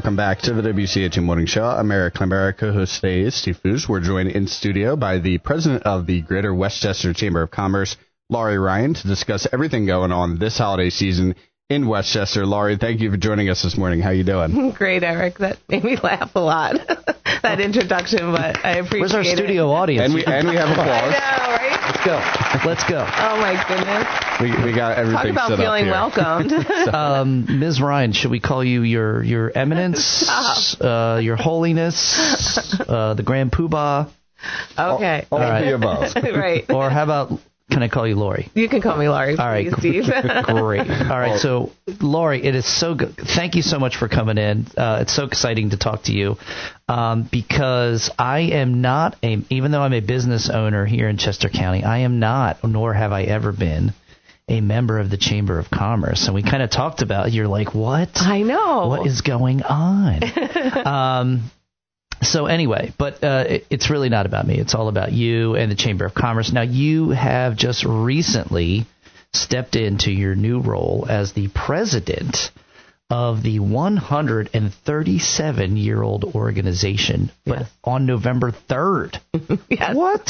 welcome back to the WCHE Morning Show. I'm Eric Clembera, co-host today is Steve Foos. We're joined in studio by the president of the Greater Westchester Chamber of Commerce, Laurie Ryan, to discuss everything going on this holiday season in Westchester. Laurie, thank you for joining us this morning. How you doing? Great, Eric. That made me laugh a lot, that introduction, but I appreciate it. Where's our studio audience? And we have applause. I know, right? Let's go. Oh, my goodness. We got everything Talk about set feeling up welcomed. Ms. Ryan, should we call you your eminence, your holiness, the grand poobah? Okay. All of the above. Right. Or how about, can I call you Laurie? You can call me Laurie. All right, please, Steve. Great. All right, so Laurie, it is so good. Thank you so much for coming in. It's so exciting to talk to you because I am not even though I'm a business owner here in Chester County, I am not, nor have I ever been, a member of the Chamber of Commerce. And we kind of talked about, you're like, what? I know. What is going on? So anyway, but it's really not about me. It's all about you and the Chamber of Commerce. Now, you have just recently stepped into your new role as the president of the 137-year-old organization, but on November 3rd. Yes. What?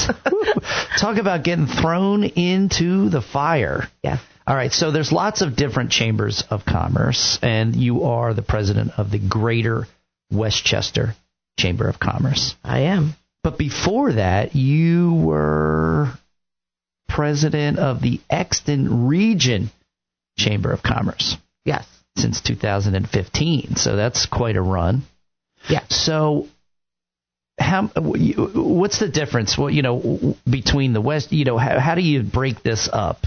Talk about getting thrown into the fire. Yeah. All right, so there's lots of different chambers of commerce, and you are the president of the Greater Westchester Chamber of Commerce. I am. But before that, you were president of the Exton Region Chamber of Commerce. Yes. Since 2015, so that's quite a run. Yeah. So, what's the difference? Between the West? How do you break this up?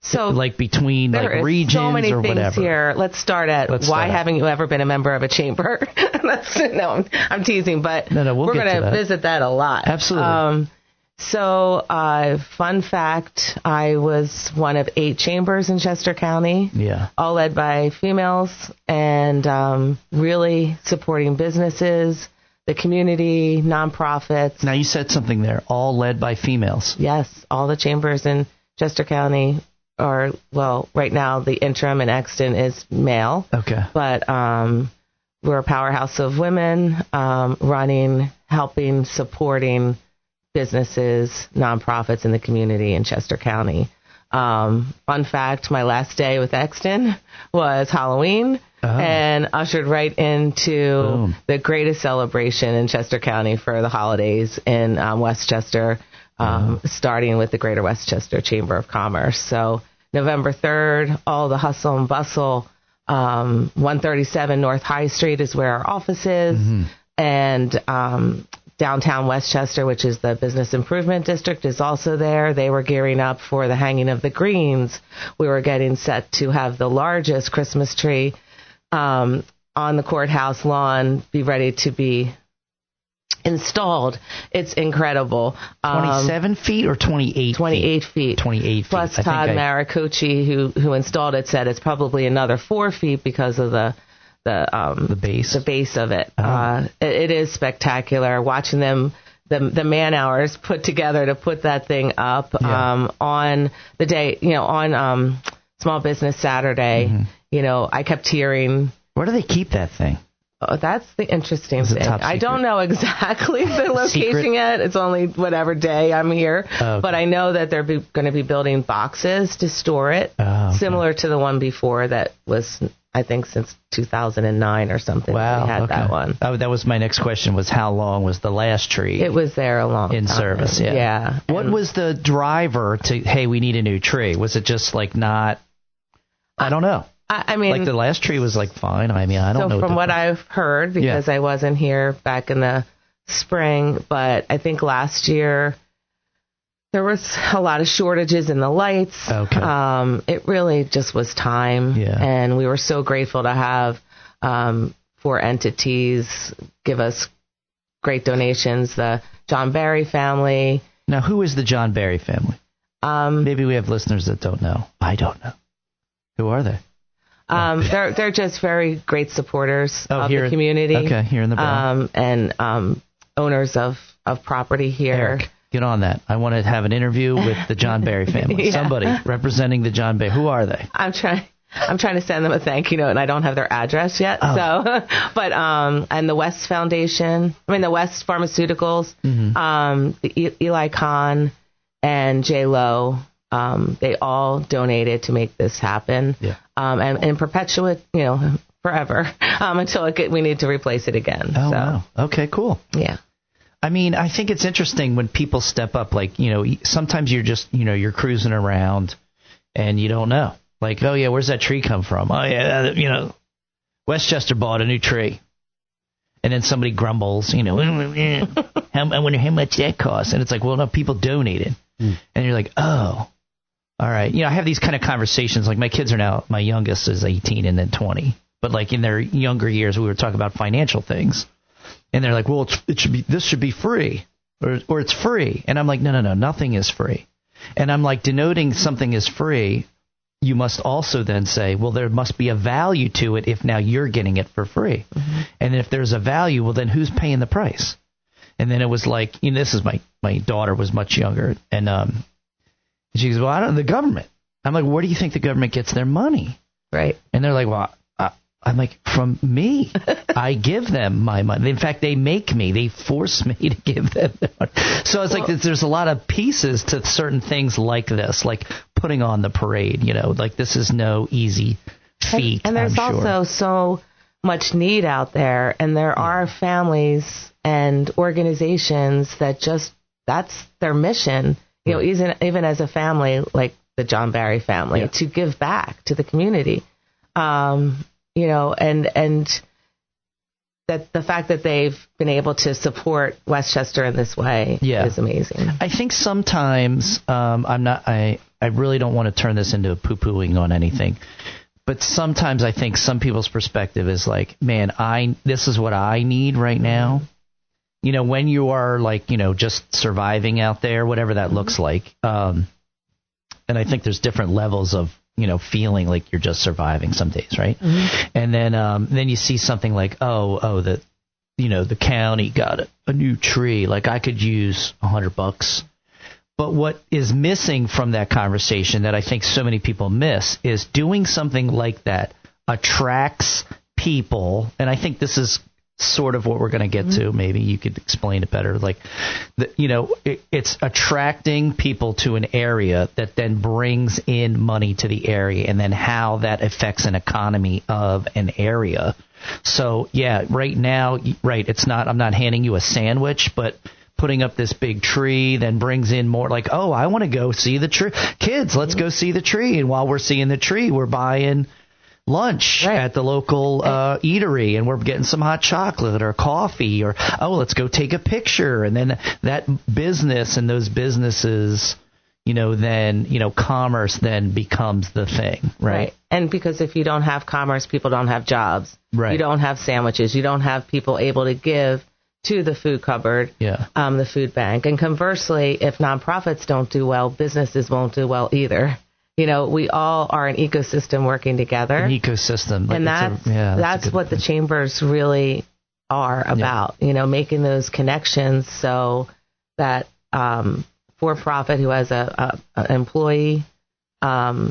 So, like between like regions so many or things whatever. Here. Let's start at why haven't you ever been a member of a chamber? I'm teasing, but we're going to visit that a lot. Absolutely. Fun fact, I was one of 8 chambers in Chester County, all led by females, and really supporting businesses, the community, nonprofits. Now, you said something there, all led by females. Yes, all the chambers in Chester County are, well, right now the interim in Exton is male. Okay. But we're a powerhouse of women running, helping, supporting businesses, nonprofits in the community in Chester County. Fun fact, my last day with Exton was Halloween and ushered right into the greatest celebration in Chester County for the holidays in Westchester, starting with the Greater Westchester Chamber of Commerce. So November 3rd, all the hustle and bustle, 137 North High Street is where our office is, and downtown Westchester, which is the Business Improvement District, is also there. They were gearing up for the hanging of the greens. We were getting set to have the largest Christmas tree on the courthouse lawn, be ready to be installed. It's incredible. 27 feet or 28 28 feet. 28 feet. Plus Todd Maricucci, who installed it, said it's probably another 4 feet because of the base of it. It is spectacular watching them, the man hours put together to put that thing up on the day, on Small Business Saturday. I kept hearing, where do they keep that thing? Oh, that's the interesting thing. I don't know exactly the location yet. It's only whatever day I'm here. But I know that they're going to be building boxes to store it, similar to the one before that was, I think, since 2009 or something. Wow. We had that one. That was my next question, was how long was the last tree? It was there a long time. In service, yeah. What was the driver to, hey, we need a new tree? Was it just like not, I don't know. I mean, like the last tree was like fine. I mean, I don't know. So from what I've heard, because I wasn't here back in the spring, but I think last year there was a lot of shortages in the lights. Okay. It really just was time. Yeah. And we were so grateful to have 4 entities give us great donations. The John Barry family. Now, who is the John Barry family? Maybe we have listeners that don't know. I don't know. Who are they? They're just very great supporters of the community. Okay, here in the Bronx. And owners of property here. Eric, get on that. I want to have an interview with the John Barry family. Somebody representing the John Barry. Who are they? I'm trying. I'm trying to send them a thank you note, and I don't have their address yet. Oh. So, but and the West Foundation, the West Pharmaceuticals, the Eli Kahn and J Lo, they all donated to make this happen. Yeah. And perpetuate, forever until we need to replace it again. Oh, wow. Okay, cool. Yeah. I mean, I think it's interesting when people step up. Like, sometimes you're just, you're cruising around and you don't know. Like, oh, yeah, where's that tree come from? Oh, yeah, Westchester bought a new tree. And then somebody grumbles, I wonder how much that costs. And it's like, well, no, people donated. And you're like, oh, all right. I have these kind of conversations. Like, my kids are now, my youngest is 18 and then 20. But, like, in their younger years, we were talking about financial things. And they're like, well, this should be free. Or it's free. And I'm like, no, nothing is free. And I'm like, denoting something is free, you must also then say, well, there must be a value to it if now you're getting it for free. Mm-hmm. And if there's a value, well, then who's paying the price? And then it was like, this is my daughter was much younger. And she goes, well, I don't know, the government. I'm like, where do you think the government gets their money? Right. And they're like, well, I'm like, from me. I give them my money. In fact, they make me. They force me to give them their money. So it's like there's a lot of pieces to certain things like this, like putting on the parade, like this is no easy feat. And there's also so much need out there. And there are families and organizations that that's their mission, even as a family, like the John Barry family, to give back to the community. And that the fact that they've been able to support Westchester in this way is amazing. I think sometimes I really don't want to turn this into a poo-pooing on anything, but sometimes I think some people's perspective is like, man, this is what I need right now. When you are like, just surviving out there, whatever that looks like. And I think there's different levels of, feeling like you're just surviving some days, right? Mm-hmm. And then you see something like, the county got a new tree. Like I could use $100. But what is missing from that conversation that I think so many people miss is doing something like that attracts people. And I think this is sort of what we're going to get to. Maybe you could explain it better. Like, it's attracting people to an area that then brings in money to the area, and then how that affects an economy of an area. So, right now, it's not, I'm not handing you a sandwich, but putting up this big tree then brings in more like, oh, I want to go see the tree. Kids, let's go see the tree. And while we're seeing the tree, we're buying lunch at the local eatery, and we're getting some hot chocolate or coffee, or let's go take a picture. And then that business and those businesses, then commerce then becomes the thing, right? And because if you don't have commerce, people don't have jobs. Right. You don't have sandwiches. You don't have people able to give to the food cupboard, the food bank. And conversely, if nonprofits don't do well, businesses won't do well either. We all are an ecosystem working together. An ecosystem. And that's what the chambers really are about, making those connections so that for-profit who has an employee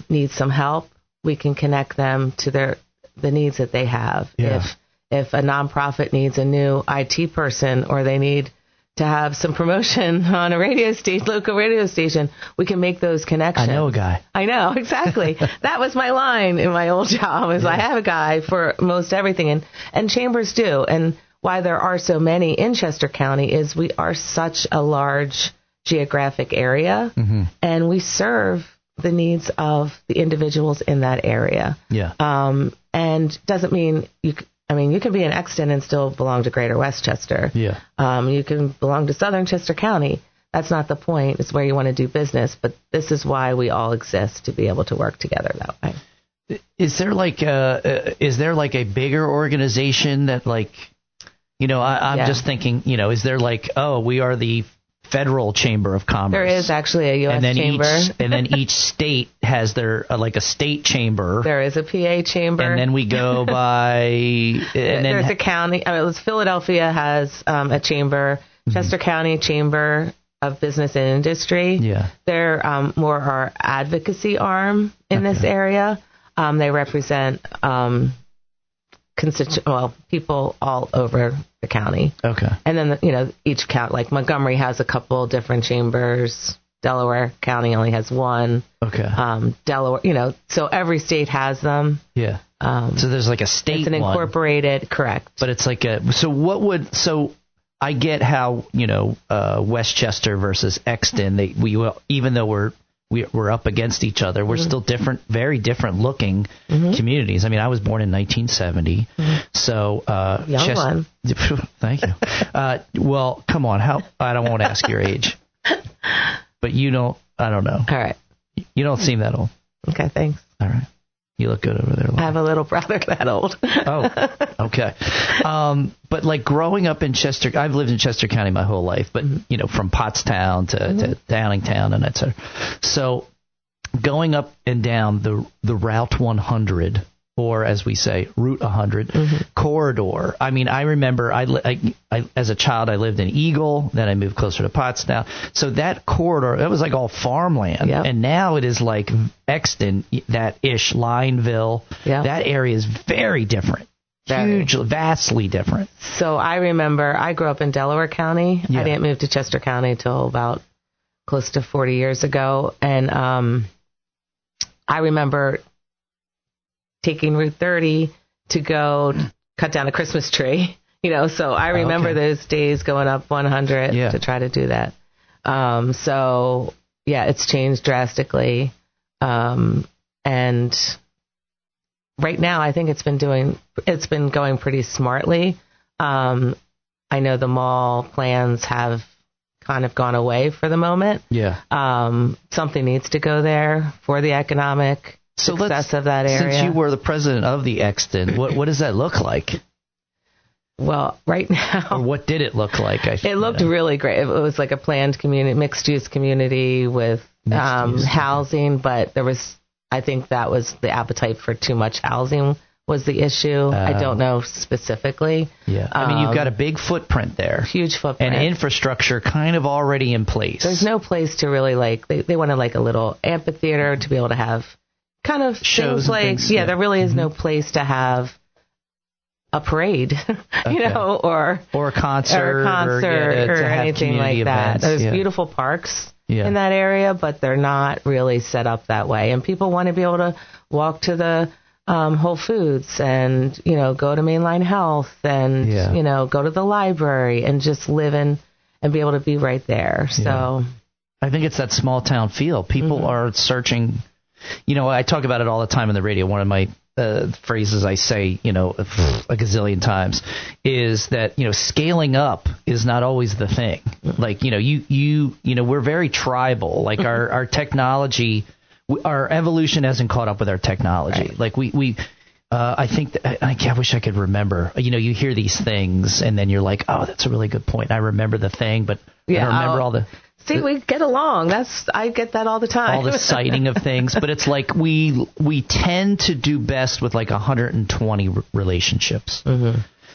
needs some help, we can connect them to the needs that they have. Yeah. If a nonprofit needs a new IT person, or they need to have some promotion on a local radio station, we can make those connections. I know a guy. I know, exactly. That was my line in my old job, is I have a guy for most everything, and chambers do. And why there are so many in Chester County is we are such a large geographic area, and we serve the needs of the individuals in that area. Yeah. And doesn't mean you can be in Exton and still belong to Greater Westchester. Yeah. You can belong to Southern Chester County. That's not the point. It's where you want to do business. But this is why we all exist, to be able to work together that way. Is there like a bigger organization that I'm just thinking, is there like, we are the Federal Chamber of Commerce? There is actually a U.S. chamber. And then each state has their like a state chamber. There is a PA chamber. And then we go by... There's a county. Philadelphia has a chamber. Chester County Chamber of Business and Industry. Yeah. They're more our advocacy arm in this area. They represent people all over the county. Okay. And then, each county, like Montgomery has a couple different chambers. Delaware County only has one. Okay. Delaware, so every state has them. Yeah. So there's like a state It's an incorporated, correct. But it's like so I get how, Westchester versus Exton, even though we're up against each other, we're still different, very different looking communities. I mean, I was born in 1970. So, young one. Thank you. Well, come on. I won't ask your age, but I don't know. All right. You don't seem that old. Okay. Thanks. All right. You look good over there. I have a little brother that old. Oh, okay. But like growing up in Chester, I've lived in Chester County my whole life, but from Pottstown to Downingtown and etc. So going up and down the Route 100, or as we say, Route 100 corridor. I mean, I remember I as a child I lived in Eagle, then I moved closer to Pottstown. So that corridor, that was like all farmland, and now it is like Exton, that ish, Lineville. That area is very different, vastly different. So I remember I grew up in Delaware County. I didn't move to Chester County till about close to 40 years ago, and I remember taking Route 30 to go cut down a Christmas tree, so I remember those days going up 100 to try to do that. So it's changed drastically. And right now I think it's been going pretty smartly. I know the mall plans have kind of gone away for the moment. Something needs to go there for the economic success of that area. Since you were the president of the Exton, what does that look like? Well, right now, or what did it look like? It looked really great. It was like a planned community, mixed-use community with housing, but I think that was the appetite for too much housing was the issue. I don't know specifically. I mean, you've got a big footprint there. Huge footprint. And infrastructure kind of already in place. There's no place to really they wanted like a little amphitheater to be able to have kind of shows things. There really is no place to have a parade, or a concert, or anything like that. There's beautiful parks in that area, but they're not really set up that way. And people want to be able to walk to the Whole Foods and go to Mainline Health and go to the library and just live in and be able to be right there. So I think it's that small town feel. People are searching. I talk about it all the time on the radio. One of my phrases I say, a gazillion times is that, scaling up is not always the thing. Like, we're very tribal. Like our technology, our evolution hasn't caught up with our technology. Right. Like I think that, I wish I could remember, you hear these things and then you're like, oh, that's a really good point. I remember the thing, but I don't remember all the. See, we get along. I get that all the time. All the citing of things, but it's like we tend to do best with like 120 relationships.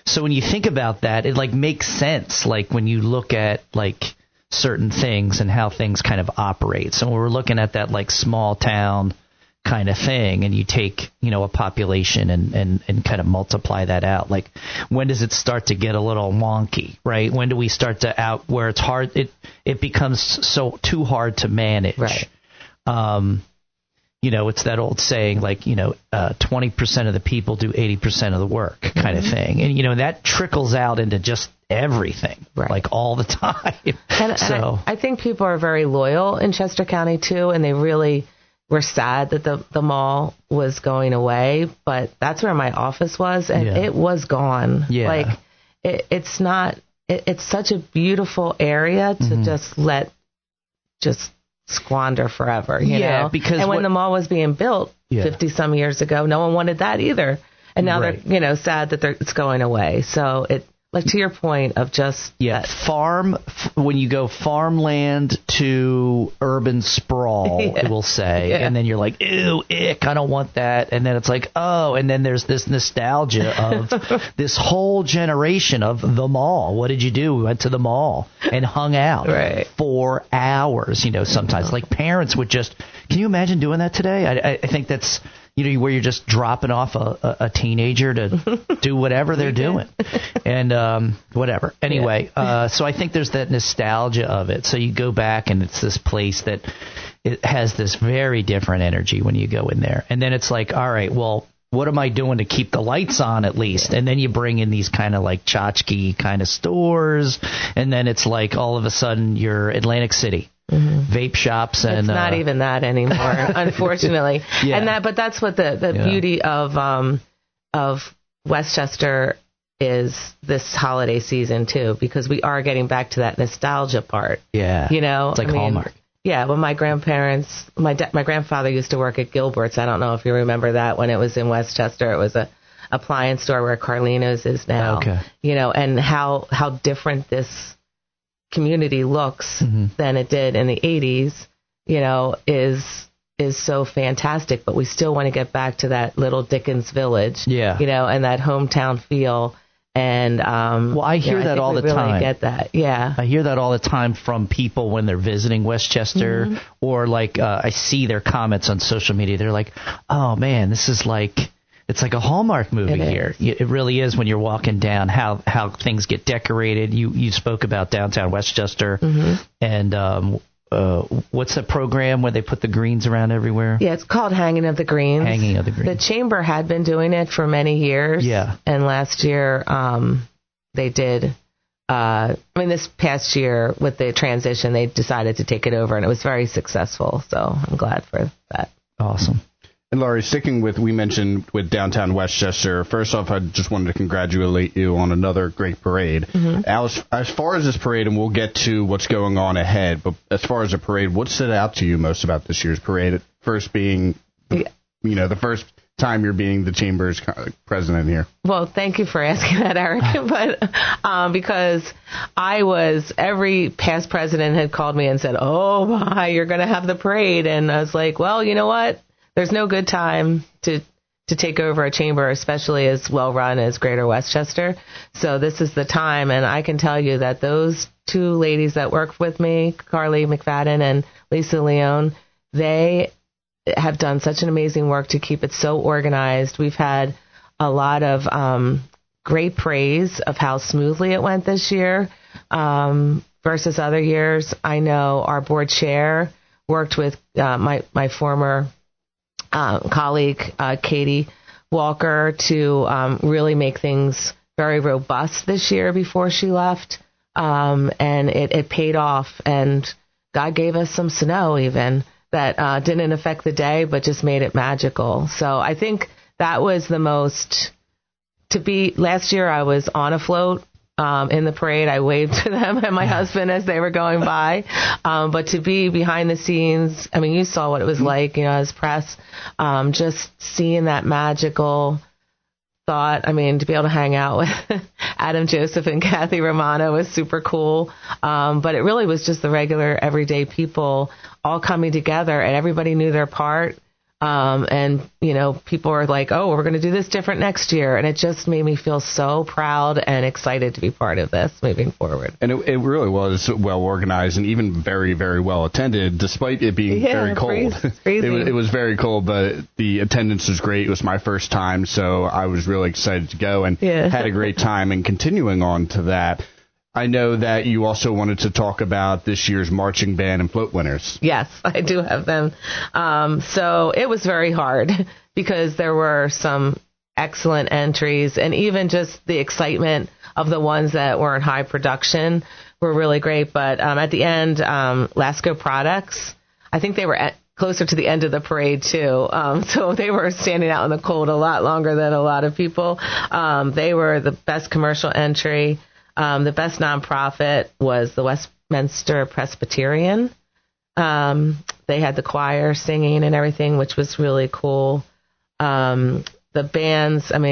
So when you think about that, it like makes sense. Like when you look at like certain things and how things kind of operate. So when we're looking at that like small town kind of thing, and you take a population and kind of multiply that out, like when does it start to get a little wonky, right? When do we start to where it's hard, it becomes so too hard to manage, right? It's that old saying, like 20% of the people do 80% of the work kind of thing, and that trickles out into just everything, like all the time. And I think people are very loyal in Chester County too, and they really were sad that the mall was going away, but that's where my office was, and it was gone. Like it's not. It's such a beautiful area to just squander forever. You know? Because when the mall was being built 50 some years ago, no one wanted that either, and now they're sad that it's going away. So like to your point of just when you go farmland to urban sprawl, it will say, and then you're like, ew, ick, I don't want that, and then it's like, oh, and then there's this nostalgia of this whole generation of the mall. What did you do? We went to the mall and hung out for hours. Sometimes like parents would just. Can you imagine doing that today? I think that's. where you're just dropping off a teenager to do whatever they're doing, and whatever. Anyway, so I think there's that nostalgia of it. So you go back, and it's this place that it has this very different energy when you go in there, and then it's like, all right, well, what am I doing to keep the lights on at least? And then you bring in these kind of like tchotchke kind of stores, and then it's like all of a sudden you're Atlantic City. Vape shops, and it's not even that anymore, unfortunately. But that's what the beauty of Westchester is this holiday season too, because we are getting back to that nostalgia part. Yeah, it's like Hallmark. Yeah, well, my grandparents, my grandfather used to work at Gilbert's. I don't know if you remember that when it was in Westchester. It was a appliance store where Carlino's is now. Okay. And how different this community looks than it did in the 80s, is so fantastic. But we still want to get back to that little Dickens village, and that hometown feel. And I hear that all the time. Really get that, I hear that all the time from people when they're visiting Westchester, or like I see their comments on social media. They're like, "Oh man, this is like." It's like a Hallmark movie here. It really is when you're walking down, how things get decorated. You spoke about downtown Westchester, and what's the program where they put the greens around everywhere? Yeah, it's called Hanging of the Greens. Hanging of the Greens. The Chamber had been doing it for many years. Yeah. And last year they did. This past year with the transition, they decided to take it over, and it was very successful. So I'm glad for that. Awesome. And Laurie, sticking with, we mentioned with downtown Westchester, first off, I just wanted to congratulate you on another great parade. As far as this parade, and we'll get to what's going on ahead, but as far as the parade, what stood out to you most about this year's parade? First being, the first time you're being the Chamber's president here. Well, thank you for asking that, Eric. But because every past president had called me and said, "Oh my, you're going to have the parade," and I was like, well, you know what? There's no good time to take over a chamber, especially as well run as Greater Westchester. So this is the time, and I can tell you that those two ladies that work with me, Carly McFadden and Lisa Leone, they have done such an amazing work to keep it so organized. We've had a lot of great praise of how smoothly it went this year versus other years. I know our board chair worked with my former colleague, Katie Walker, to really make things very robust this year before she left. And it paid off. And God gave us some snow even that didn't affect the day, but just made it magical. So I think that was the most last year I was on a float. In the parade, I waved to them and my husband as they were going by. But to be behind the scenes, you saw what it was like, as press, just seeing that magical thought. To be able to hang out with Adam Joseph and Kathy Romano was super cool. But it really was just the regular everyday people all coming together, and everybody knew their part. And people are like, "Oh, we're going to do this different next year." And it just made me feel so proud and excited to be part of this moving forward. And it really was well organized and even very, very well attended, despite it being very cold. It was very cold, but the attendance was great. It was my first time, so I was really excited to go and had a great time. And continuing on to that, I know that you also wanted to talk about this year's marching band and float winners. Yes, I do have them. So it was very hard because there were some excellent entries, and even just the excitement of the ones that were in high production were really great. But at the end, Lasco Products, I think they were closer to the end of the parade too. So they were standing out in the cold a lot longer than a lot of people. They were the best commercial entry. The best nonprofit was the Westminster Presbyterian. They had the choir singing and everything, which was really cool. The bands, I'm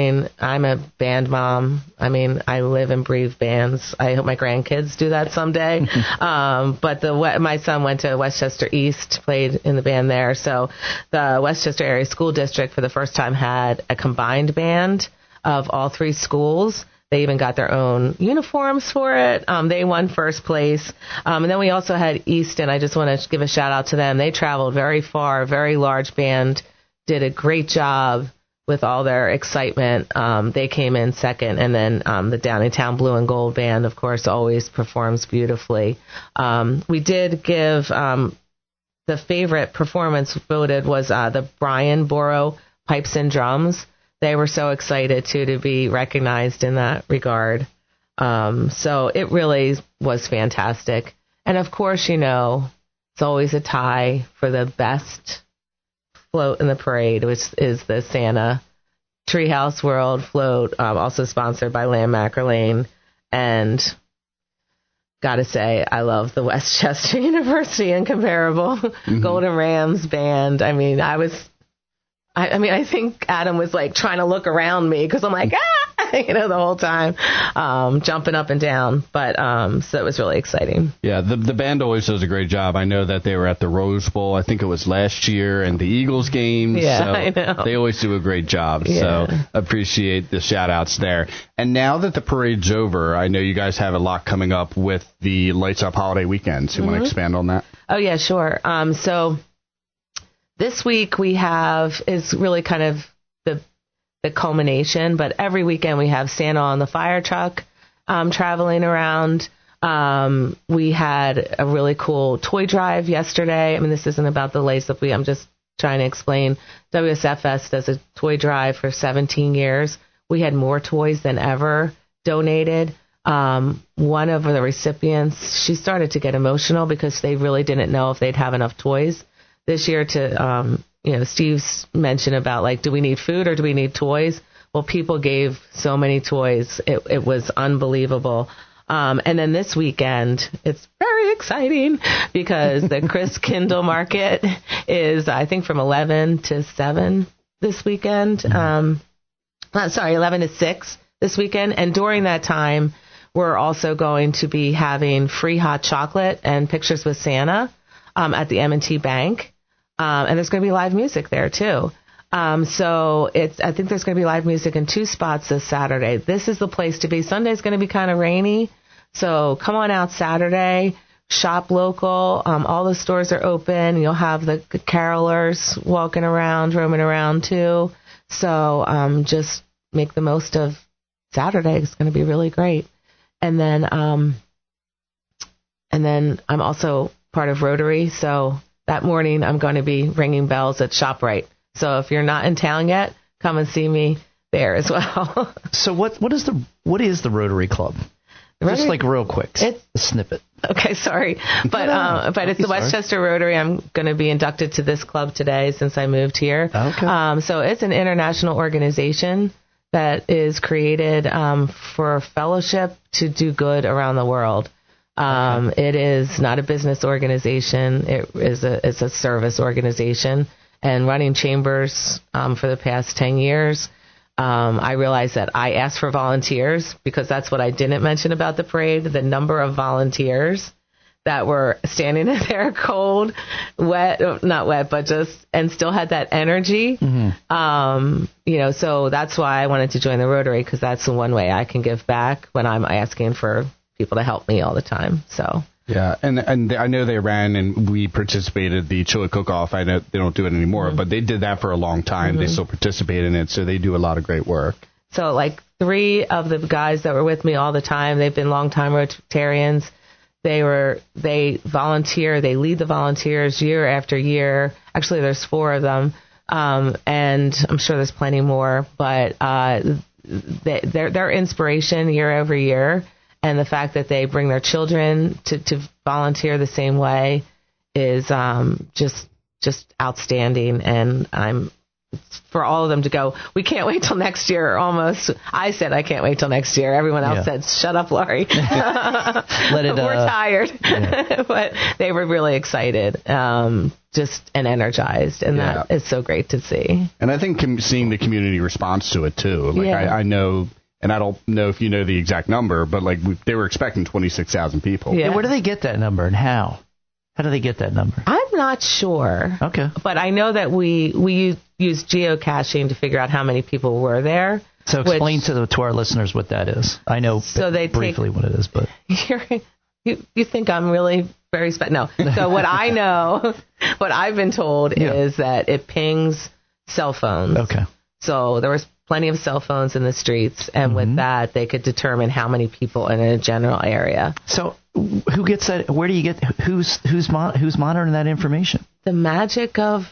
a band mom. I live and breathe bands. I hope my grandkids do that someday. But my son went to Westchester East, played in the band there. So the Westchester Area School District for the first time had a combined band of all three schools. They even got their own uniforms for it. They won first place. And then we also had Easton. I just want to give a shout out to them. They traveled very far, very large band did a great job with all their excitement. They came in second, and then the Downingtown Blue and Gold Band, of course, always performs beautifully. We did give the favorite performance voted was the Brian Borough Pipes and Drums. They were so excited, too, to be recognized in that regard. So it really was fantastic. And, of course, it's always a tie for the best float in the parade, which is the Santa Treehouse World float, also sponsored by Landmarker Lane. And gotta say, I love the Westchester University Incomparable Golden Rams band. I mean, I think Adam was like trying to look around me because I'm like, the whole time, jumping up and down. But so it was really exciting. Yeah, the band always does a great job. I know that they were at the Rose Bowl, I think it was last year, and the Eagles games. Yeah, so I know. They always do a great job. Yeah. So appreciate the shout outs there. And now that the parade's over, I know you guys have a lot coming up with the Lights Up holiday weekends. You want to expand on that? Oh, yeah, sure. So this week we is really kind of the culmination, but every weekend we have Santa on the fire truck traveling around. We had a really cool toy drive yesterday. I mean, this isn't about the Lace Up. I'm just trying to explain. WSFS does a toy drive for 17 years. We had more toys than ever donated. One of the recipients, she started to get emotional because they really didn't know if they'd have enough toys this year to, Steve's mentioned about like, do we need food or do we need toys? Well, people gave so many toys. It was unbelievable. And then this weekend, it's very exciting because the Chris Kindle Market is, I think, from 11 to 7 this weekend. 11 to 6 this weekend. And during that time, we're also going to be having free hot chocolate and pictures with Santa at the M&T Bank. And there's going to be live music there, too. So I think there's going to be live music in 2 spots this Saturday. This is the place to be. Sunday's going to be kind of rainy. So come on out Saturday, shop local. All the stores are open. You'll have the carolers walking around, roaming around, too. So just make the most of Saturday. It's going to be really great. And then I'm also part of Rotary. So that morning, I'm going to be ringing bells at ShopRite. So if you're not in town yet, come and see me there as well. So what is the Rotary Club? Just like real quick, a snippet. Okay, sorry, but it's the Westchester Rotary. I'm going to be inducted to this club today since I moved here. Okay. So it's an international organization that is created for fellowship to do good around the world. It is not a business organization. It's a service organization. And running chambers for the past 10 years, I realized that I asked for volunteers because that's what I didn't mention about the parade, the number of volunteers that were standing in there cold, wet, not wet, but and still had that energy. Mm-hmm. So that's why I wanted to join the Rotary because that's the one way I can give back when I'm asking for people to help me all the time. So yeah, and I know they ran and we participated the chili cook-off. I know they don't do it anymore, but they did that for a long time. They still participate in it, so they do a lot of great work. So like 3 of the guys that were with me all the time, they've been longtime Rotarians. They volunteer. They lead the volunteers year after year. Actually, there's 4 of them, and I'm sure there's plenty more. But their inspiration year over year. And the fact that they bring their children to volunteer the same way is just outstanding. And for all of them to go, we can't wait till next year. Almost, I said I can't wait till next year. Everyone else said, "Shut up, Laurie." We're tired, but they were really excited, and energized, and that is so great to see. And I think seeing the community response to it too. Like I know. And I don't know if you know the exact number, but they were expecting 26,000 people. Yeah. Where do they get that number and how? How do they get that number? I'm not sure. Okay. But I know that we use geocaching to figure out how many people were there. So explain to our listeners what that is. I know briefly what it is, but you think I'm really very no. So what I know, what I've been told is that it pings cell phones. Okay. So there was plenty of cell phones in the streets, and with that, they could determine how many people in a general area. So who gets that? Where do you get? Who's monitoring that information? The magic of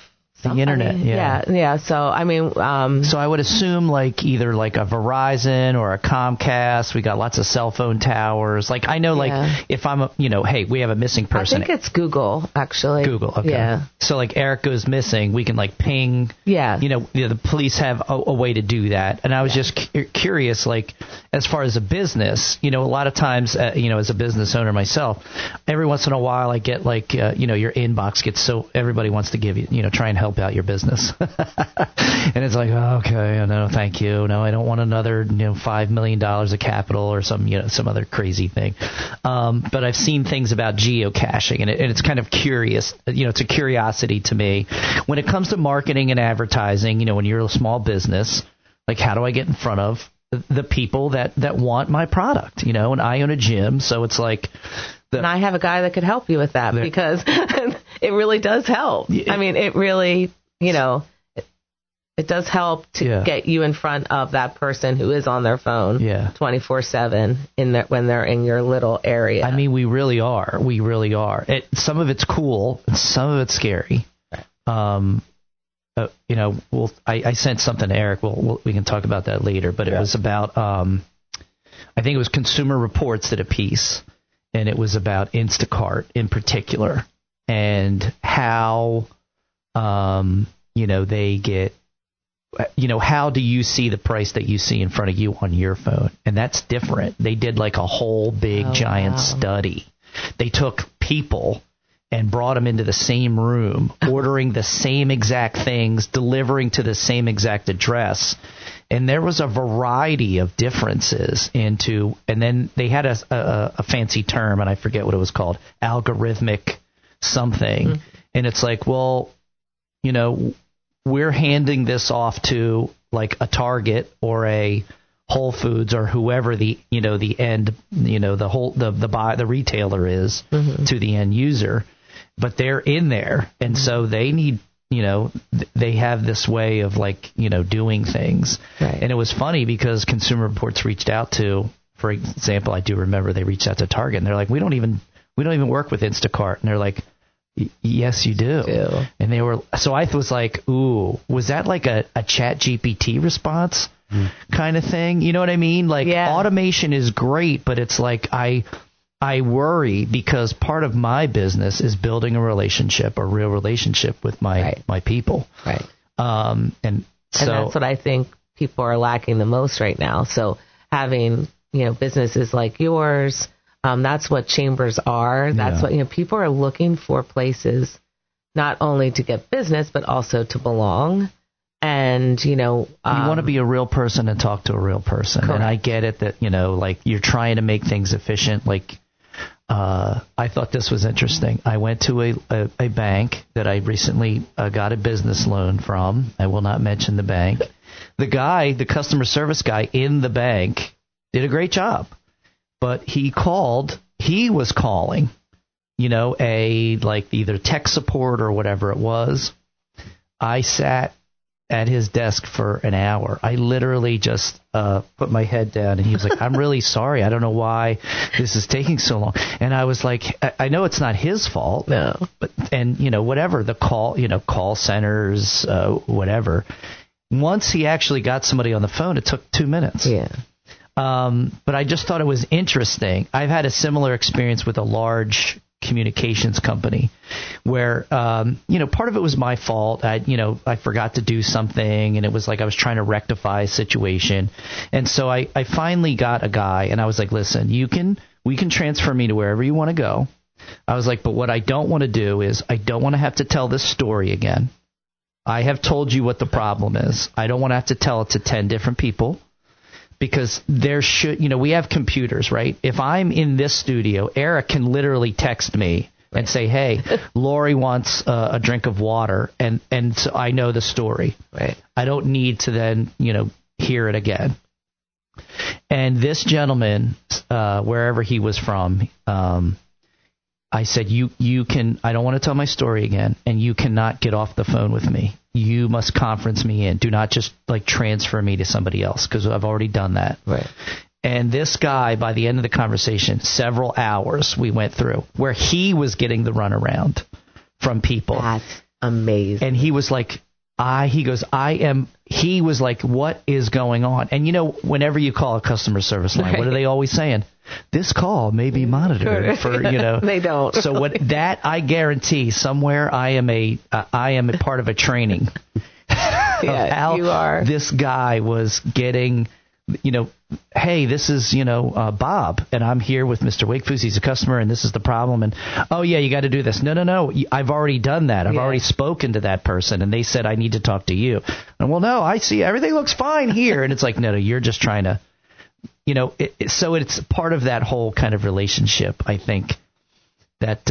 the internet. Yeah. So I mean, so I would assume like either like a Verizon or a Comcast. We got lots of cell phone towers. Like I know, like if I'm hey, we have a missing person. I think it's Google actually. Google. Okay. Yeah. So like Eric goes missing, we can like ping. Yeah. The police have a way to do that. And I was just curious, like as far as a business, a lot of times, as a business owner myself, every once in a while I get like, your inbox gets so everybody wants to give you, try and help out your business. And it's like, oh, okay, no, thank you. No, I don't want another, $5 million of capital or some other crazy thing. But I've seen things about geocaching, and it's kind of curious. It's a curiosity to me. When it comes to marketing and advertising, when you're a small business, like how do I get in front of the people that want my product? And I own a gym, so it's like. And I have a guy that could help you with that because it really does help. I mean, it really, it does help to get you in front of that person who is on their phone 24/7 when they're in your little area. I mean, we really are. We really are. Some of it's cool, and some of it's scary. Right. I sent something to Eric. We can talk about that later. But it was about, I think it was Consumer Reports did a piece. And it was about Instacart in particular and how, they get, how do you see the price that you see in front of you on your phone? And that's different. They did like a whole big giant study. They took people and brought them into the same room, ordering the same exact things, delivering to the same exact address. And there was a variety of differences and then they had a fancy term, and I forget what it was called, algorithmic something. Mm-hmm. And it's like, well, we're handing this off to like a Target or a Whole Foods or whoever the end, the retailer is to the end user, but they're in there. And so they need, they have this way of like, doing things. Right. And it was funny because Consumer Reports reached out to, for example, I do remember they reached out to Target and they're like, we don't even work with Instacart. And they're like, yes, you do. And they were, so I was like, ooh, was that like a Chat GPT response kind of thing? You know what I mean? Like automation is great, but it's like, I worry because part of my business is building a real relationship with my people. Right. And that's what I think people are lacking the most right now. So having, businesses like yours, that's what chambers are. That's what, people are looking for places not only to get business, but also to belong. And, you want to be a real person and talk to a real person. Correct. And I get it that, like you're trying to make things efficient. Like, I thought this was interesting. I went to a bank that I recently got a business loan from. I will not mention the bank. The customer service guy in the bank did a great job. But he was calling, either tech support or whatever it was. I sat at his desk for an hour. I literally just put my head down, and he was like, I'm really sorry. I don't know why this is taking so long. And I was like, I know it's not his fault. No. But, whatever, the call centers, whatever. Once he actually got somebody on the phone, it took 2 minutes. Yeah. But I just thought it was interesting. I've had a similar experience with a large communications company where, part of it was my fault. I forgot to do something, and it was like I was trying to rectify a situation. And so I finally got a guy, and I was like, listen, we can transfer me to wherever you want to go. I was like, but what I don't want to do is I don't want to have to tell this story again. I have told you what the problem is. I don't want to have to tell it to 10 different people. Because we have computers, right? If I'm in this studio, Eric can literally text me and say, hey, Laurie wants a drink of water, and so I know the story. Right. I don't need to then, hear it again. And this gentleman, wherever he was from, I said, I don't want to tell my story again, and you cannot get off the phone with me you must conference me in. Do not just like transfer me to somebody else, because I've already done that. Right. And this guy, by the end of the conversation, several hours we went through where he was getting the runaround from people. That's amazing. And he was like, he was like, what is going on? And whenever you call a customer service line, what are they always saying? This call may be monitored for, They don't. So I guarantee somewhere I am a part of a training. Yeah, you are. This guy was getting, hey, this is, Bob, and I'm here with Mr. Wakefoos. He's a customer, and this is the problem. And, oh, yeah, you got to do this. No, I've already done that. I've already spoken to that person, and they said I need to talk to you. And, well, no, I see everything looks fine here. And it's like, no, you're just trying to, so it's part of that whole kind of relationship, I think, that,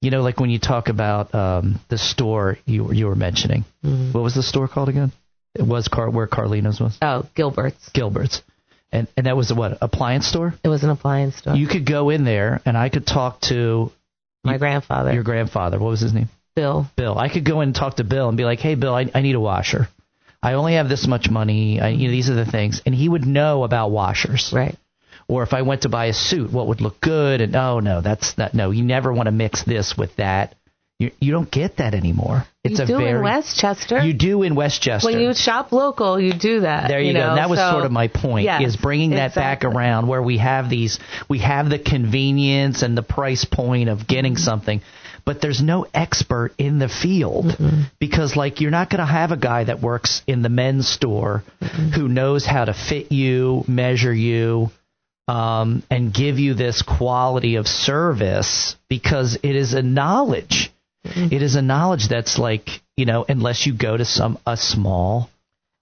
like when you talk about the store you were mentioning. Mm-hmm. What was the store called again? It was where Carlino's was? Oh, Gilbert's. And that was what, appliance store? It was an appliance store. You could go in there, and I could talk to my grandfather. Your grandfather. What was his name? Bill. I could go in and talk to Bill and be like, hey, Bill, I need a washer. I only have this much money. These are the things. And he would know about washers. Right. Or if I went to buy a suit, what would look good? And, no, you never want to mix this with that. You don't get that anymore. You do in Westchester. You do in Westchester. When you shop local, you do that. There you go. And that was sort of my point, is bringing that back around where we have the convenience and the price point of getting something, but there's no expert in the field because, you're not going to have a guy that works in the men's store who knows how to fit you, measure you, and give you this quality of service, because it is a knowledge. It is a knowledge that's unless you go to a smaller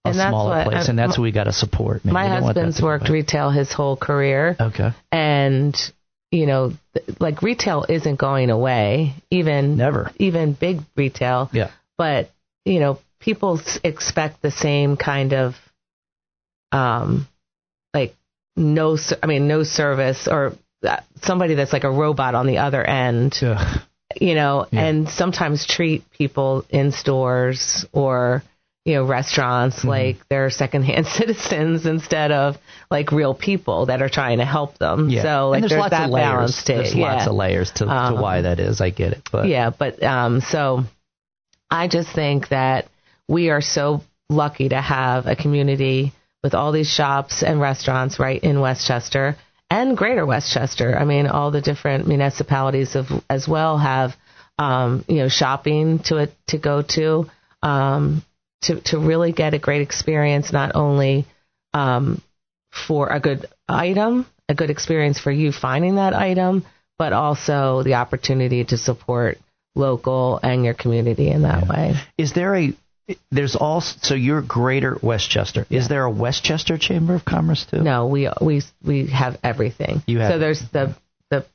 place, and that's what we got to support. Man. My husband's worked retail his whole career. Okay. And, retail isn't going away, even big retail. Yeah. But, people expect the same kind of, no service, or somebody that's like a robot on the other end. Yeah. And sometimes treat people in stores or, restaurants like they're secondhand citizens instead of real people that are trying to help them. Yeah. So and there's lots that of layers. balance There's lots of layers to why that is. I get it. But. Yeah. But so I just think that we are so lucky to have a community with all these shops and restaurants right in Westchester. And Greater Westchester. I mean, all the different municipalities as well have, shopping to go to really get a great experience, not only for a good item, a good experience for you finding that item, but also the opportunity to support local and your community in that way. Is there so you're Greater Westchester. Yeah. Is there a Westchester Chamber of Commerce too? No, we have everything. There's the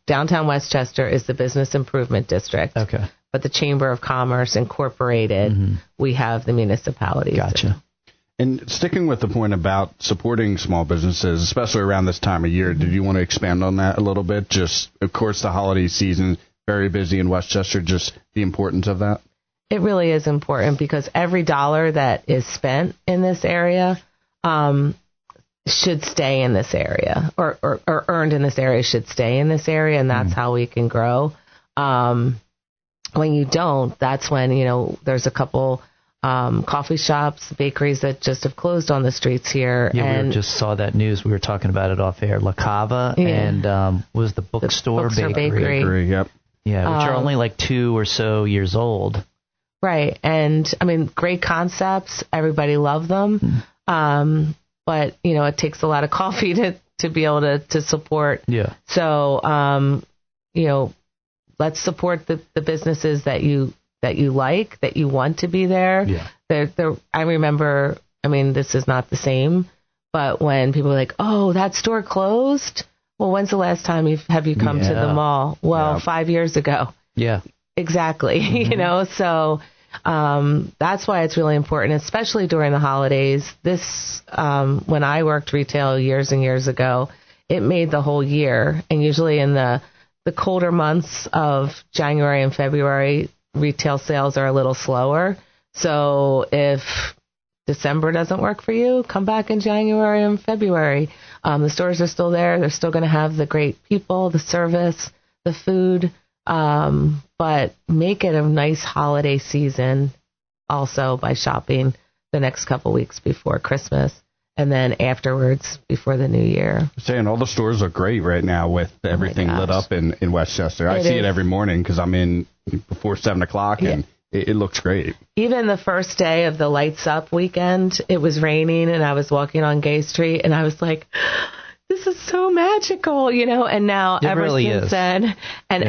downtown Westchester is the business improvement district. Okay. But the Chamber of Commerce Incorporated, we have the municipalities. Gotcha. And sticking with the point about supporting small businesses, especially around this time of year, did you want to expand on that a little bit? Just, of course, the holiday season, very busy in Westchester, just the importance of that? It really is important because every dollar that is spent in this area should stay in this area, or earned in this area should stay in this area, and that's how we can grow. When you don't, that's when, there's a couple coffee shops, bakeries that just have closed on the streets here. Yeah, and we just saw that news. We were talking about it off air. La Cava and was the bookstore bakery. Yep. Yeah, which are only 2 or so years old. Right. And I mean, great concepts. Everybody loved them. But, it takes a lot of coffee to be able to support. Yeah. So, let's support the businesses that you like, that you want to be there. Yeah. I remember, this is not the same, but when people are like, oh, that store closed. Well, when's the last time have you come to the mall? Well, 5 years ago. Yeah. Exactly. So that's why it's really important, especially during the holidays. This, when I worked retail years and years ago, it made the whole year. And usually in the colder months of January and February, retail sales are a little slower. So if December doesn't work for you, come back in January and February. The stores are still there. They're still going to have the great people, the service, the food, but make it a nice holiday season also by shopping the next couple weeks before Christmas and then afterwards before the new year. Saying all the stores look great right now with everything lit up in Westchester. I see it every morning because I'm in before 7 o'clock and it looks great. Even the first day of the Lights Up weekend, it was raining and I was walking on Gay Street and I was like, this is so magical, you know, and now ever since then, and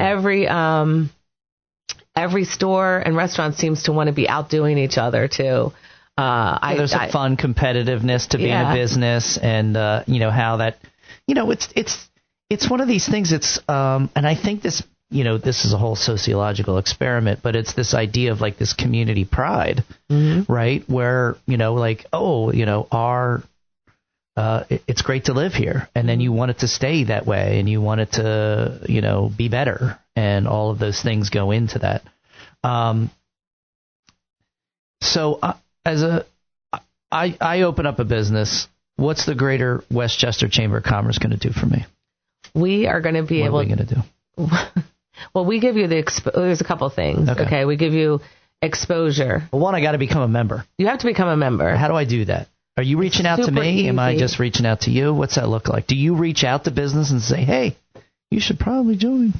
every store and restaurant seems to want to be outdoing each other too. There's a fun competitiveness to being a business, and you know how that, you know, it's one of these things. It's and I think this, you know, this is a whole sociological experiment, but it's this idea of like this community pride, right? Where, you know, like, oh, you know, it's great to live here, and then you want it to stay that way, and you want it to, you know, be better, and all of those things go into that. So I open up a business. What's the Greater Westchester Chamber of Commerce going to do for me? We are going to be able. What are we going to do? Well, we give you there's a couple of things. Okay, we give you exposure. Well, one, I got to become a member. You have to become a member. How do I do that? Are you reaching out to me? Easy. Am I just reaching out to you? What's that look like? Do you reach out to business and say, hey, you should probably join?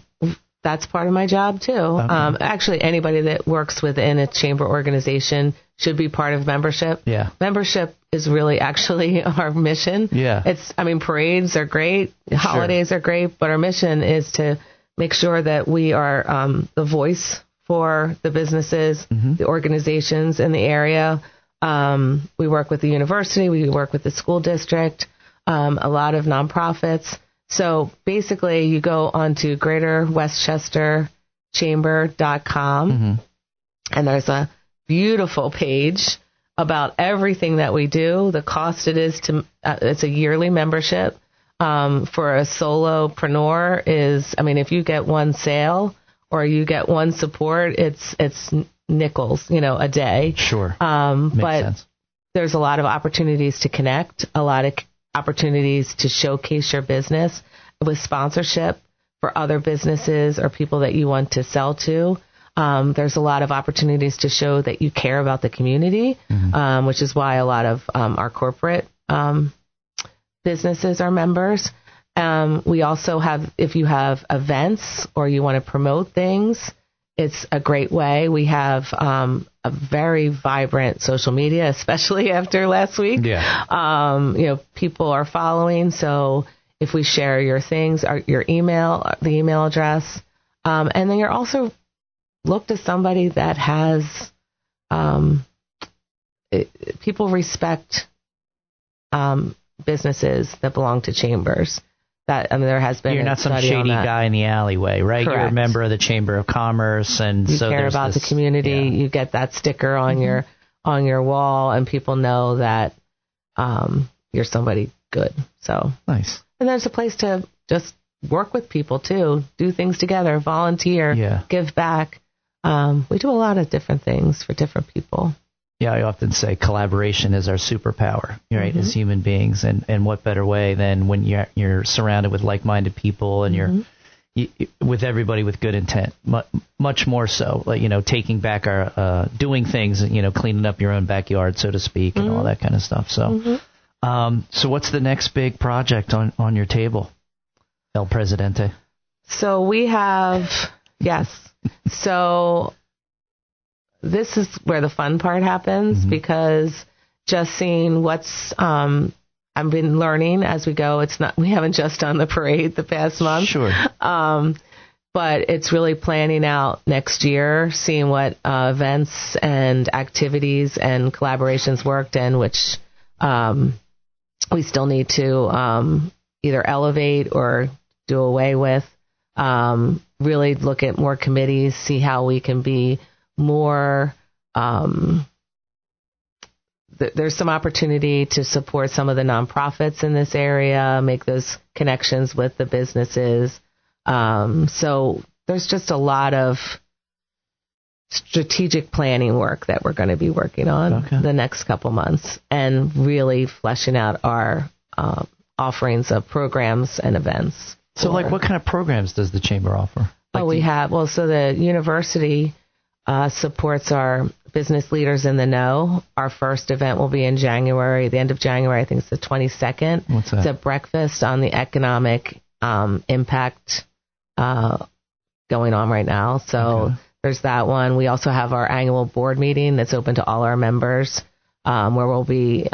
That's part of my job, too. Okay. Actually, anybody that works within a chamber organization should be part of membership. Yeah. Membership is really actually our mission. Yeah. Parades are great. Holidays are great. But our mission is to make sure that we are the voice for the businesses, the organizations in the area. We work with the university. We work with the school district, a lot of nonprofits. So basically, you go onto greaterwestchesterchamber.com, and there's a beautiful page about everything that we do, the cost it is to, it's a yearly membership. For a solopreneur is, if you get one sale or you get one support, it's nickels, a day. Sure. Makes sense. There's a lot of opportunities to connect, a lot of opportunities to showcase your business with sponsorship for other businesses or people that you want to sell to. There's a lot of opportunities to show that you care about the community, which is why a lot of our corporate businesses are members. We also have, if you have events or you want to promote things, it's a great way. We have a very vibrant social media, especially after last week. Yeah. People are following. So if we share your things, your email, the email address, and then you're also look to somebody that has people respect businesses that belong to chambers. There has been. You're not some shady guy in the alleyway, right? Correct. You're a member of the Chamber of Commerce, and you care about the community. Yeah. You get that sticker on your wall, and people know that you're somebody good. So nice. And there's a place to just work with people too, do things together, volunteer, give back. We do a lot of different things for different people. Yeah, I often say collaboration is our superpower, right, as human beings. And what better way than when you're surrounded with like-minded people and you're with everybody with good intent, much more so, like, taking back our, doing things, cleaning up your own backyard, so to speak, and all that kind of stuff. So, so what's the next big project on your table, El Presidente? So we have, so this is where the fun part happens, because just seeing what's I've been learning as we go. We haven't just done the parade the past month. Sure. But it's really planning out next year, seeing what events and activities and collaborations worked in, which we still need to either elevate or do away with. Really look at more committees, see how we can be more, there's some opportunity to support some of the nonprofits in this area, make those connections with the businesses. So there's just a lot of strategic planning work that we're going to be working on the next couple months, and really fleshing out our offerings of programs and events. So, like, what kind of programs does the chamber offer? Like so the university supports our business leaders in the know. Our first event will be in January, the end of January. I think it's the 22nd. What's that? It's a breakfast on the economic impact going on right now. So there's that one. We also have our annual board meeting that's open to all our members, where we'll be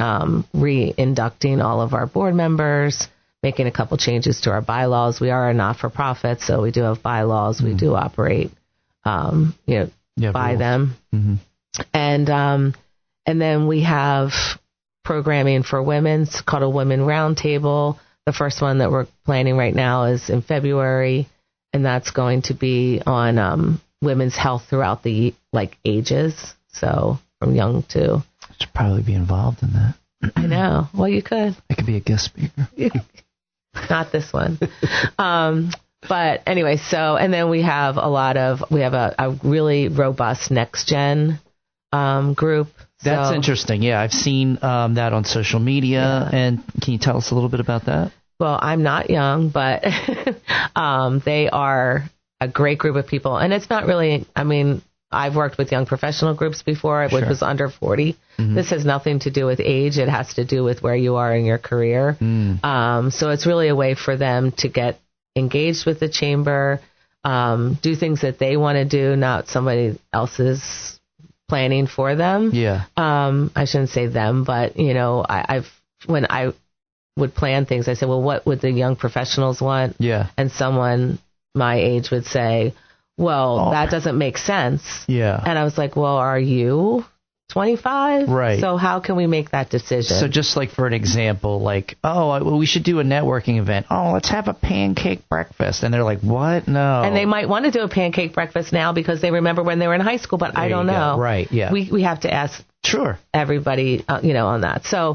re-inducting all of our board members, making a couple changes to our bylaws. We are a not-for-profit, so we do have bylaws. We do operate, by rules. them. Mm-hmm. And then we have programming for women. It's called a Women Roundtable. The first one that we're planning right now is in February, and that's going to be on women's health throughout the ages, so from young to. I should probably be involved in that. I know. Well, you could. I could be a guest speaker. Not this one. But anyway, and then we have a really robust next gen group. That's interesting. Yeah, I've seen that on social media. Yeah. And can you tell us a little bit about that? Well, I'm not young, but they are a great group of people. And it's not really, I've worked with young professional groups before, which was under 40. Mm-hmm. This has nothing to do with age. It has to do with where you are in your career. So it's really a way for them to get engaged with the chamber, do things that they want to do, not somebody else's planning for them. Yeah. I shouldn't say them, but when I would plan things, I said, well, what would the young professionals want? Yeah. And someone my age would say, well, that doesn't make sense. Yeah. And I was like, well, are you 25? Right. So how can we make that decision? So just like for an example, we should do a networking event. Oh, let's have a pancake breakfast. And they're like, what? No. And they might want to do a pancake breakfast now because they remember when they were in high school, but I don't know. Right, yeah. We have to ask everybody, on that. So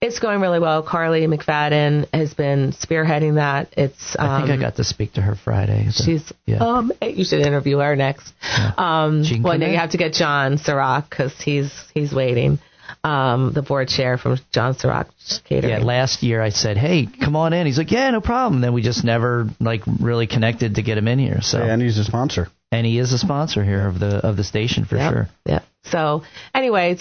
it's going really well. Carly McFadden has been spearheading that. I think I got to speak to her Friday. She's you should interview her next. Yeah. You have to get John Sirach because he's waiting. The board chair from John Sirach Catering. Yeah, last year I said, hey, come on in. He's like, yeah, no problem. Then we just never really connected to get him in here. So and he's a sponsor. And he is a sponsor here of the station for sure. Yeah. So anyway,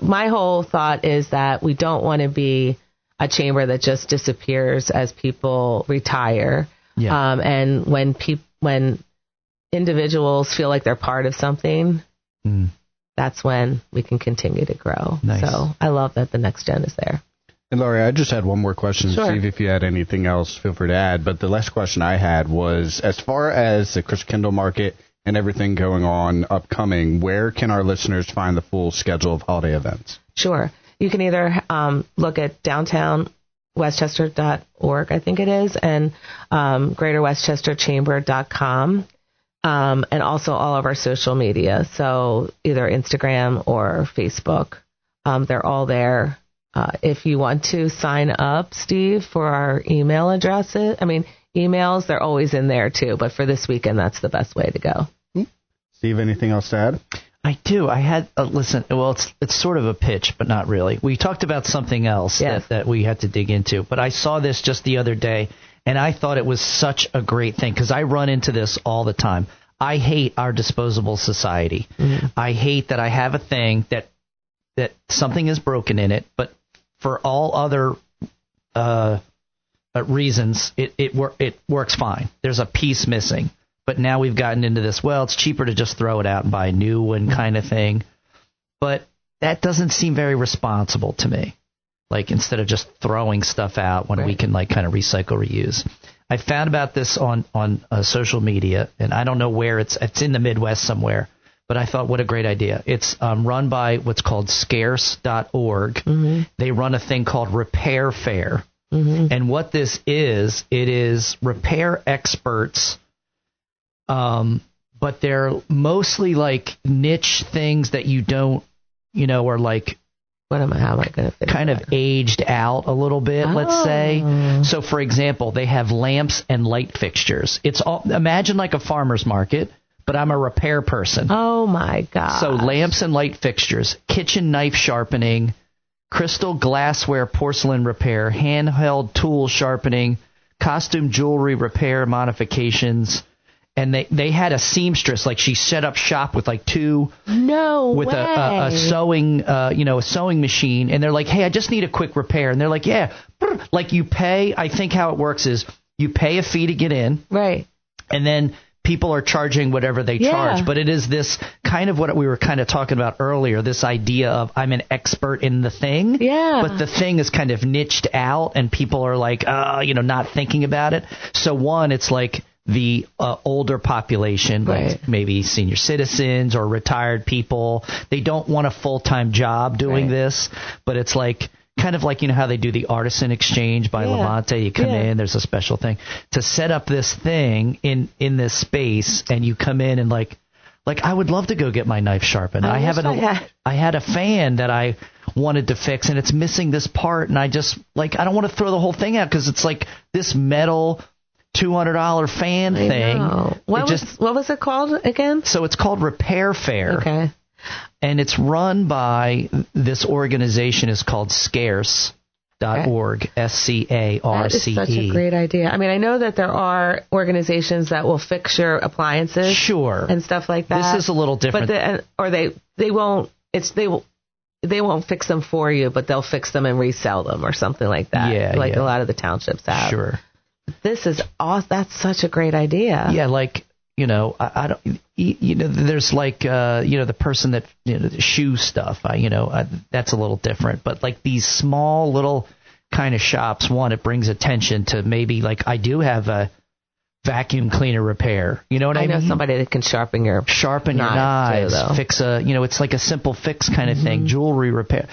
my whole thought is that we don't want to be a chamber that just disappears as people retire. Yeah. And when individuals feel like they're part of something, that's when we can continue to grow. Nice. So I love that the next gen is there. And Laurie, I just had one more question. Sure. Steve, if you had anything else, feel free to add. But the last question I had was, as far as the Chris Kendall Market and everything going on upcoming, where can our listeners find the full schedule of holiday events? Sure. You can either look at downtownwestchester.org, I think it is, and greaterwestchesterchamber.com, and also all of our social media. So either Instagram or Facebook. They're all there. If you want to sign up, Steve, for our email addresses, emails, they're always in there too. But for this weekend, that's the best way to go. Steve, anything else to add? I do. I had listen. Well, it's sort of a pitch, but not really. We talked about something else that we had to dig into. But I saw this just the other day, and I thought it was such a great thing because I run into this all the time. I hate our disposable society. Mm-hmm. I hate that I have a thing that something is broken in it, but for all other reasons, it works fine. There's a piece missing. But now we've gotten into this, well, it's cheaper to just throw it out and buy a new one kind of thing. But that doesn't seem very responsible to me. Like, instead of just throwing stuff out when we can, kind of recycle, reuse. I found about this on social media, and I don't know where it's in the Midwest somewhere. But I thought, what a great idea. It's run by what's called scarce.org. Mm-hmm. They run a thing called Repair Fair. Mm-hmm. And what this is, it is repair experts, but they're mostly niche things that you don't, are how am I going to kind of aged out a little bit, let's say. So, for example, they have lamps and light fixtures. It's all, imagine like a farmer's market, but I'm a repair person. Oh, my God. So lamps and light fixtures, kitchen knife sharpening, crystal glassware porcelain repair, handheld tool sharpening, costume jewelry repair modifications. And they had a seamstress, like she set up shop with like two, with a sewing, a sewing machine. And they're like, hey, I just need a quick repair. And they're like, yeah, like you pay. I think how it works is you pay a fee to get in. Right. And then people are charging whatever they charge. But it is this kind of what we were kind of talking about earlier, this idea of I'm an expert in the thing. Yeah. But the thing is kind of niched out and people are like, not thinking about it. So one, it's like the older population, like maybe senior citizens or retired people. They don't want a full-time job doing this, but it's like kind of like, how they do the artisan exchange by Levante. You come in, there's a special thing to set up this thing in this space, and you come in and like I would love to go get my knife sharpened. I had a fan that I wanted to fix, and it's missing this part, and I just I don't want to throw the whole thing out because it's like this metal $200 fan thing. What was it called again? So it's called Repair Fair. Okay. And it's run by this organization is called Scarce.org, S-C-A-R-C-E. That is such a great idea. I mean, I know that there are organizations that will fix your appliances. Sure. And stuff like that. This is a little different. But they won't fix them for you, but they'll fix them and resell them or something like that. Yeah. A lot of the townships have. Sure. This is awesome. That's such a great idea. Yeah, I don't, there's the person that, the shoe stuff, that's a little different. But like these small little kind of shops, one, it brings attention to maybe I do have a vacuum cleaner repair. You know what I mean? I know somebody that can sharpen your knives, too, fix it's like a simple fix kind of thing, jewelry repair.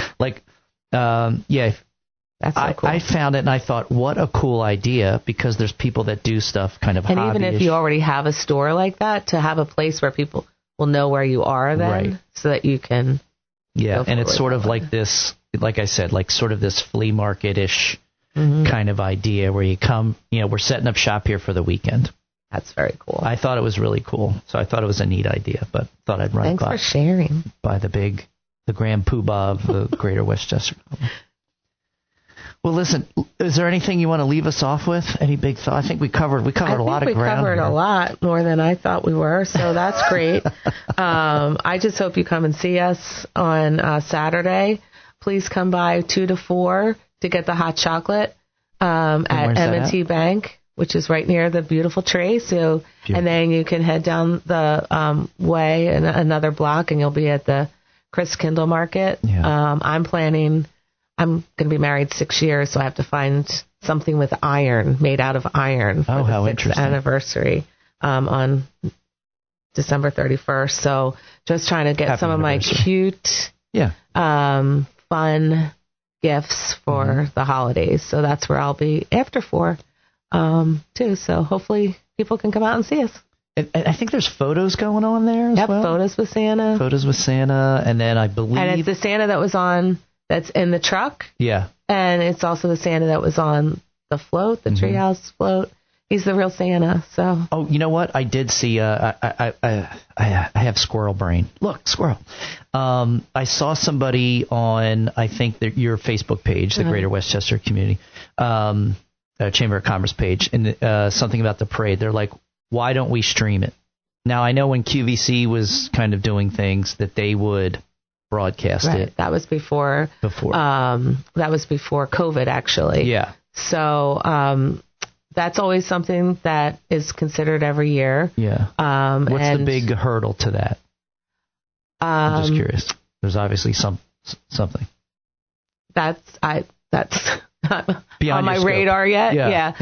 That's so cool. I found it and I thought, what a cool idea, because there's people that do stuff kind of hobby-ish. And even if you already have a store like that, to have a place where people will know where you are then, so that you can. Yeah, and it's sort of like this, like I said, like sort of this flea market-ish kind of idea where you come, we're setting up shop here for the weekend. That's very cool. I thought it was really cool, so I thought it was a neat idea, but thought I'd run Thanks for sharing. By the grand poobah of the Greater Westchester. Well, listen, is there anything you want to leave us off with? Any big thought? I think we covered a lot of ground. We covered a lot more than I thought we were, so that's great. I just hope you come and see us on Saturday. Please come by 2 to 4 to get the hot chocolate at M&T Bank, which is right near the beautiful tree. So, and then you can head down the way and another block, and you'll be at the Chris Kindle Market. Yeah. I'm going to be married 6 years, so I have to find something with iron, made out of iron, for the 6th anniversary on December 31st. So just trying to get some of my cute, fun gifts for the holidays. So that's where I'll be after 4, too. So hopefully people can come out and see us. I think there's photos going on there as well. Photos with Santa. And then I believe... And it's the Santa that's in the truck. Yeah. And it's also the Santa that was on the float, the treehouse float. He's the real Santa. So. Oh, you know what? I did see. I have squirrel brain. Look, squirrel. I saw somebody on, I think, your Facebook page, the Greater Westchester Community Chamber of Commerce page, and something about the parade. They're like, why don't we stream it? Now, I know when QVC was kind of doing things that they would broadcast it. That was before COVID, actually. Yeah. So that's always something that is considered every year. Yeah. What's the big hurdle to that? I'm just curious. There's obviously something. That's not on my radar yet. Yeah.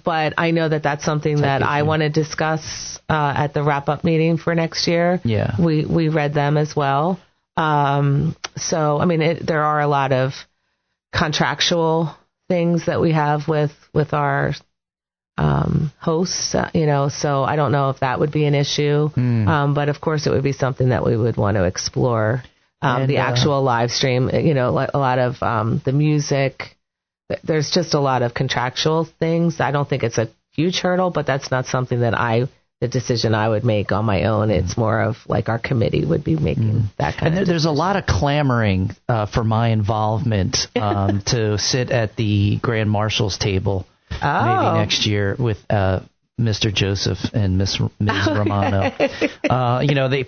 But I know that that's something I want to discuss at the wrap-up meeting for next year. Yeah. We read them as well. So, I mean, there are a lot of contractual things that we have with our hosts, so I don't know if that would be an issue. But of course it would be something that we would want to explore. The actual live stream, a lot of the music. There's just a lot of contractual things. I don't think it's a huge hurdle, but that's not something that I the decision I would make on my own. It's more of like our committee would be making that kind of. There's a lot of clamoring for my involvement to sit at the Grand Marshal's table maybe next year with Mr. Joseph and Ms. Romano.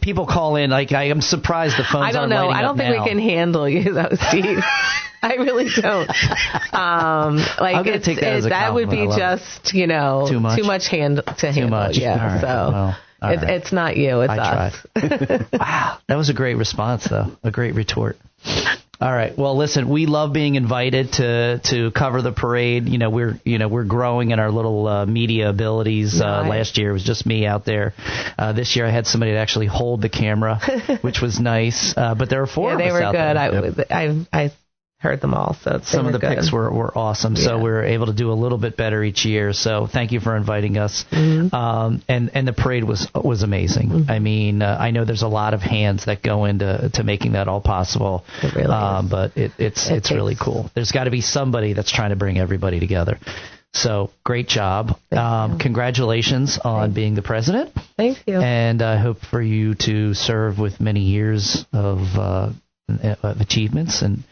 People call in. Like, I am surprised the phones aren't lighting up now. I don't think we can handle you, though, Steve. I really don't. I'm gonna take that as a that would be just, too much to handle. Yeah. Right. It's not you. It's us. Wow, that was a great response, though. A great retort. All right. Well, listen, we love being invited to cover the parade. We're growing in our little media abilities. Last year it was just me out there. This year I had somebody to actually hold the camera, which was nice. But there were four of us out there. Yeah, they were good. I heard them all. So some of the picks were awesome. Yeah. So we were able to do a little bit better each year. So thank you for inviting us. And the parade was amazing. I mean, I know there's a lot of hands that go into making that all possible. It really is. But it's really cool. There's got to be somebody that's trying to bring everybody together. So great job. Congratulations on being the president. Thank you. And I hope for you to serve with many years of achievements. And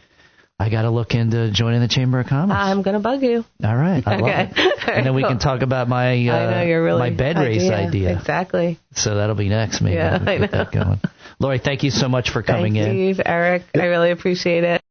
I got to look into joining the Chamber of Commerce. I'm going to bug you. All right. I love it. And then we can talk about my my bed race idea. Exactly. So that'll be next, maybe. Yeah, We'll get that going. Laurie, thank you so much for coming in. Thanks, Steve, Eric. I really appreciate it.